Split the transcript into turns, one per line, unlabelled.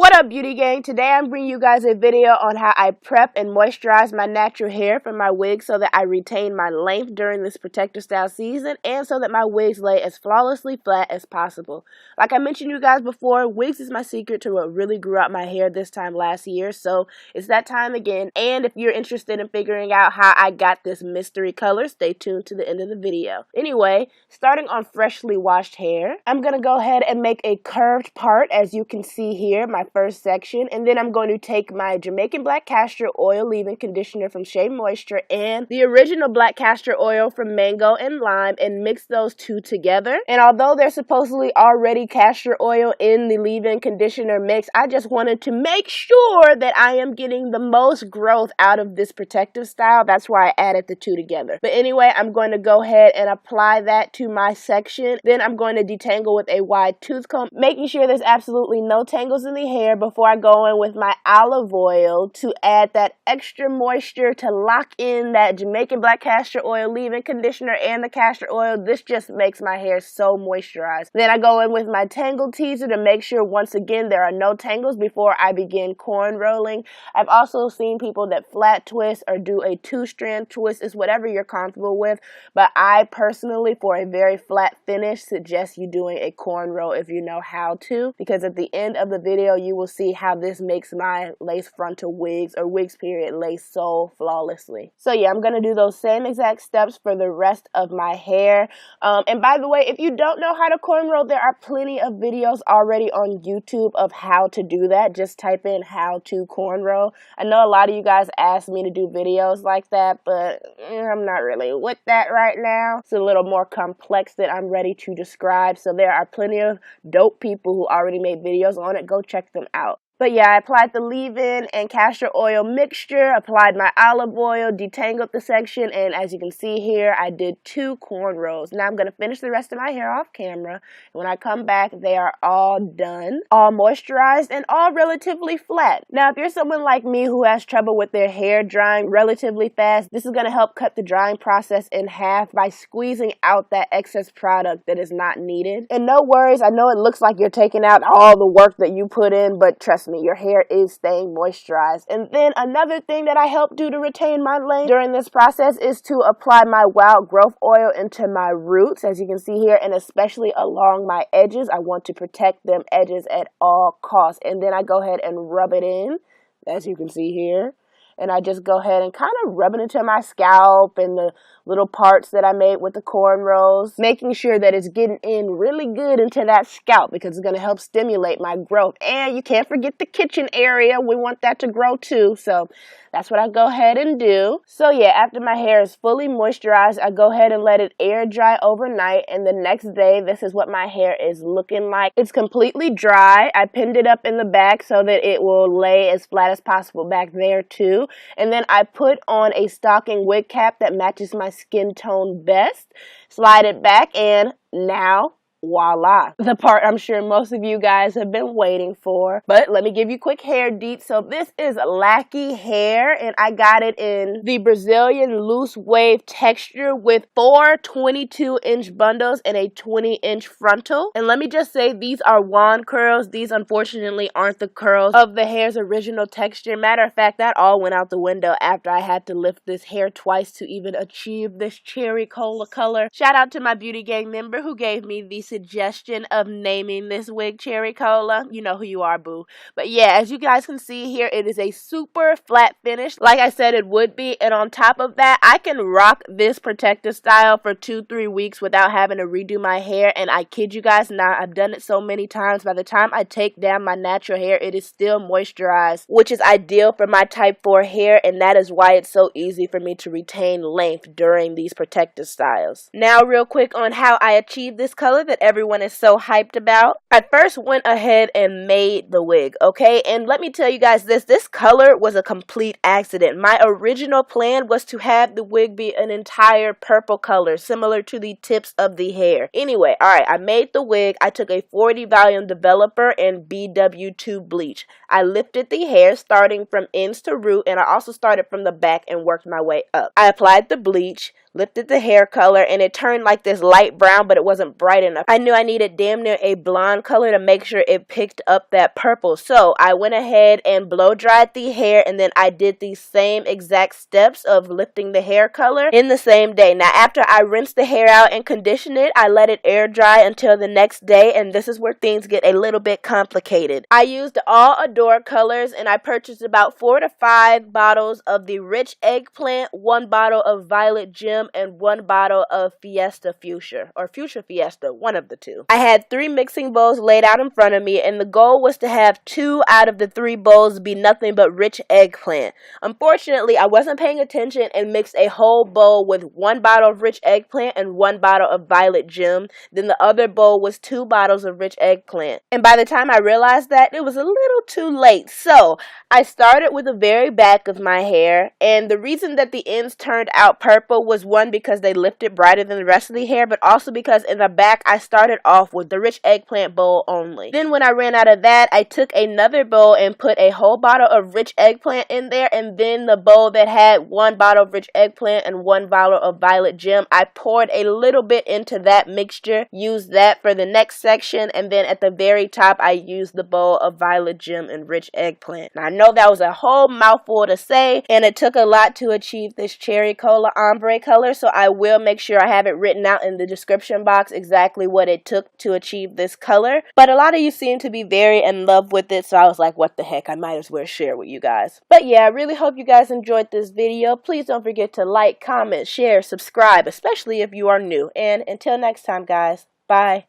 What up, beauty gang? Today I'm bringing you guys a video on how I prep and moisturize my natural hair for my wig so that I retain my length during this protector style season and so that my wigs lay as flawlessly flat as possible. Like I mentioned to you guys before, wigs is my secret to what really grew out my hair this time last year, so it's that time again. And if you're interested in figuring out how I got this mystery color, stay tuned to the end of the video. Anyway, starting on freshly washed hair, I'm going to go ahead and make a curved part, as you can see here, my first section, and then I'm going to take my Jamaican black castor oil leave-in conditioner from Shea Moisture and the original black castor oil from Mango and Lime and mix those two together. And although there's supposedly already castor oil in the leave-in conditioner mix, I just wanted to make sure that I am getting the most growth out of this protective style. That's why I added the two together. But anyway, I'm going to go ahead and apply that to my section. Then I'm going to detangle with a wide tooth comb, making sure there's absolutely no tangles in the hair before I go in with my olive oil to add that extra moisture to lock in that Jamaican black castor oil leave-in conditioner and the castor oil. This just makes my hair so moisturized. Then I go in with my tangle teaser to make sure once again there are no tangles before I begin corn rolling. I've also seen people that flat twist or do a two-strand twist. It's whatever you're comfortable with, but I personally, for a very flat finish, suggest you doing a corn roll if you know how to, because at the end of the video you will see how this makes my lace frontal wigs or wigs period lay so flawlessly. So yeah, I'm gonna do those same exact steps for the rest of my hair. And by the way, if you don't know how to corn roll, there are plenty of videos already on YouTube of how to do that. Just type in how to corn roll. I know a lot of you guys ask me to do videos like that, but I'm not really with that right now. It's a little more complex that I'm ready to describe. So there are plenty of dope people who already made videos on it. Go check them out. But yeah, I applied the leave-in and castor oil mixture, applied my olive oil, detangled the section, and as you can see here, I did 2 corn rolls. Now I'm going to finish the rest of my hair off camera. And when I come back, they are all done, all moisturized, and all relatively flat. Now, if you're someone like me who has trouble with their hair drying relatively fast, this is going to help cut the drying process in half by squeezing out that excess product that is not needed. And no worries, I know it looks like you're taking out all the work that you put in, but trust me, your hair is staying moisturized. And then another thing that I help do to retain my length during this process is to apply my wild growth oil into my roots, as you can see here, and especially along my edges. I want to protect them edges at all costs. And then I go ahead and rub it in, as you can see here. And I just go ahead and kind of rub it into my scalp and the little parts that I made with the cornrows, making sure that it's getting in really good into that scalp because it's going to help stimulate my growth. And you can't forget the kitchen area. We want that to grow too. So that's what I go ahead and do. So yeah, after my hair is fully moisturized, I go ahead and let it air dry overnight. And the next day, this is what my hair is looking like. It's completely dry. I pinned it up in the back so that it will lay as flat as possible back there too. And then I put on a stocking wig cap that matches my skin tone best, slide it back, and now voila, the part I'm sure most of you guys have been waiting for. But let me give you quick hair deets. So this is Laki hair, and I got it in the Brazilian loose wave texture with 4 22-inch bundles and a 20-inch frontal. And let me just say, these are wand curls. These unfortunately aren't the curls of the hair's original texture. Matter of fact, that all went out the window after I had to lift this hair twice to even achieve this cherry cola color. Shout out to my beauty gang member who gave me the suggestion of naming this wig Cherry Cola. You know who you are, boo. But yeah, as you guys can see here, it is a super flat finish, like I said it would be. And on top of that, I can rock this protective style for 2-3 weeks without having to redo my hair. And I kid you guys not, I've done it so many times. By the time I take down my natural hair, it is still moisturized, which is ideal for my type 4 hair, and that is why it's so easy for me to retain length during these protective styles. Now real quick on how I achieved this color that everyone is so hyped about. I first went ahead and made the wig, okay? And let me tell you guys this color was a complete accident. My original plan was to have the wig be an entire purple color, similar to the tips of the hair. Anyway, alright, I made the wig. I took a 40 volume developer and BW2 bleach. I lifted the hair starting from ends to root, and I also started from the back and worked my way up. I applied the bleach, lifted the hair color, and it turned like this light brown, but it wasn't bright enough. I knew I needed damn near a blonde color to make sure it picked up that purple. So I went ahead and blow dried the hair, and then I did the same exact steps of lifting the hair color in the same day. Now, after I rinsed the hair out and conditioned it, I let it air dry until the next day, and this is where things get a little bit complicated. I used all Adore colors, and I purchased about 4 to 5 bottles of the Rich Eggplant, 1 bottle of Violet Gem, and 1 bottle of Fiesta Fuchsia, or Fuchsia Fiesta, one of the two. I had 3 mixing bowls laid out in front of me, and the goal was to have 2 out of the 3 bowls be nothing but Rich Eggplant. Unfortunately, I wasn't paying attention and mixed a whole bowl with 1 bottle of Rich Eggplant and 1 bottle of Violet Gem. Then the other bowl was 2 bottles of Rich Eggplant. And by the time I realized that, it was a little too late. So I started with the very back of my hair, and the reason that the ends turned out purple was, one, because they lifted brighter than the rest of the hair, but also because in the back I started off with the Rich Eggplant bowl only. Then when I ran out of that, I took another bowl and put a whole bottle of Rich Eggplant in there, and then the bowl that had 1 bottle of Rich Eggplant and 1 bottle of Violet Gem, I poured a little bit into that mixture, used that for the next section, and then at the very top I used the bowl of Violet Gem and Rich Eggplant. Now, I know that was a whole mouthful to say, and it took a lot to achieve this Cherry Cola ombre color, so I will make sure I have it written out in the description box exactly what it took to achieve this color. But a lot of you seem to be very in love with it, so I was like, what the heck, I might as well share with you guys. But yeah, I really hope you guys enjoyed this video. Please don't forget to like, comment, share, subscribe, especially if you are new. And until next time, guys, bye.